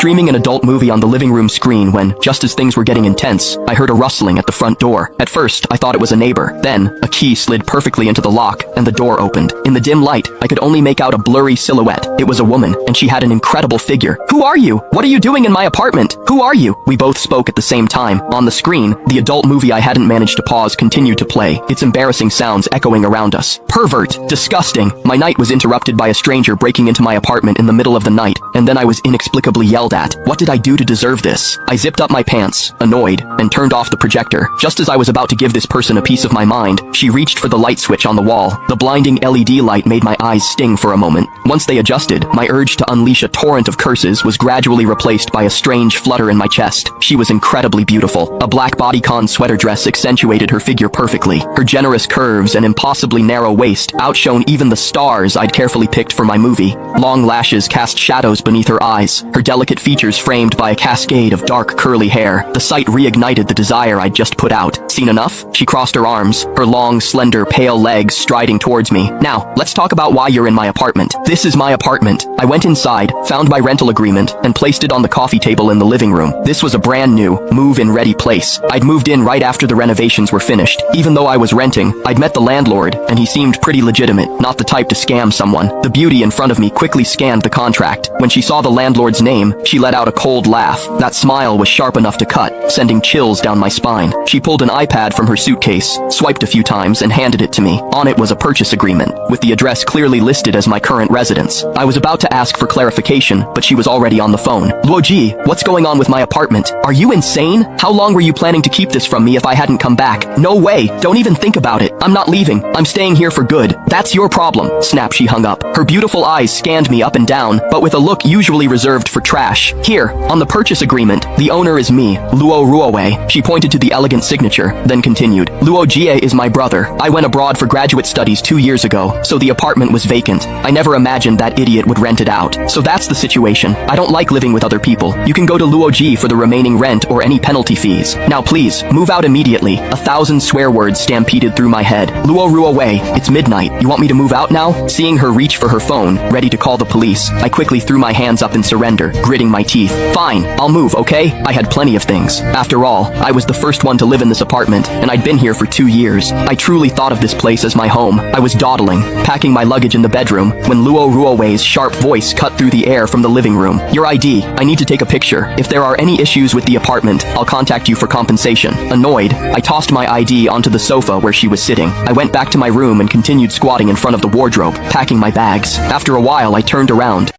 streaming an adult movie on the living room screen when, just as things were getting intense, I heard a rustling at the front door. At first, I thought it was a neighbor. Then, a key slid perfectly into the lock, and the door opened. In the dim light, I could only make out a blurry silhouette. It was a woman, and she had an incredible figure. "Who are you? What are you doing in my apartment? Who are you?" We both spoke at the same time. On the screen, the adult movie I hadn't managed to pause continued to play, its embarrassing sounds echoing around us. Pervert. Disgusting. My night was interrupted by a stranger breaking into my apartment in the middle of the night, and then I was inexplicably yelled at. What did I do to deserve this? I zipped up my pants, annoyed, and turned off the projector. Just as I was about to give this person a piece of my mind, she reached for the light switch on the wall. The blinding LED light made my eyes sting for a moment. Once they adjusted, my urge to unleash a torrent of curses was gradually replaced by a strange flutter in my chest. She was incredibly beautiful. A black bodycon sweater dress accentuated her figure perfectly. Her generous curves and impossibly narrow waist outshone even the stars I'd carefully picked for my movie. Long lashes cast shadows beneath her eyes, her delicate features framed by a cascade of dark curly hair. The sight reignited the desire I'd just put out. Seen enough? She crossed her arms, her long, slender, pale legs striding towards me. "Now, let's talk about why you're in my apartment." "This is my apartment." I went inside, found my rental agreement, and placed it on the coffee table in the living room. This was a brand new, move-in ready place. I'd moved in right after the renovations were finished. Even though I was renting, I'd met the landlord, and he seemed pretty legitimate, not the type to scam someone. The beauty in front of me quickly scanned the contract. When she saw the landlord's name, she let out a cold laugh. That smile was sharp enough to cut, sending chills down my spine. She pulled an iPad from her suitcase, swiped a few times, and handed it to me. On it was a purchase agreement, with the address clearly listed as my current residence. I was about to ask for clarification, but she was already on the phone. "Luoji, what's going on with my apartment? Are you insane? How long were you planning to keep this from me if I hadn't come back? No way, don't even think about it. I'm not leaving. I'm staying here for good. That's your problem." Snap, she hung up. Her beautiful eyes scanned me up and down, but with a look usually reserved for trash. "Here, on the purchase agreement, the owner is me, Luo Ruowei." She pointed to the elegant signature, then continued. "Luo Jie is my brother. I went abroad for graduate studies 2 years ago, so the apartment was vacant. I never imagined that idiot would rent it out. So that's the situation. I don't like living with other people. You can go to Luo Ji for the remaining rent or any penalty fees. Now please, move out immediately." 1,000 swear words stampeded through my head. "Luo Ruowei, it's midnight. You want me to move out now?" Seeing her reach for her phone, ready to call the police, I quickly threw my hands up in surrender, gritting my teeth. "Fine, I'll move, okay?" I had plenty of things. After all, I was the first one to live in this apartment, and I'd been here for 2 years. I truly thought of this place as my home. I was dawdling, packing my luggage in the bedroom, when Luo Ruowei's sharp voice cut through the air from the living room. "Your ID. I need to take a picture. If there are any issues with the apartment, I'll contact you for compensation." Annoyed, I tossed my ID onto the sofa where she was sitting. I went back to my room and continued squatting in front of the wardrobe, packing my bags. After a while, I turned around.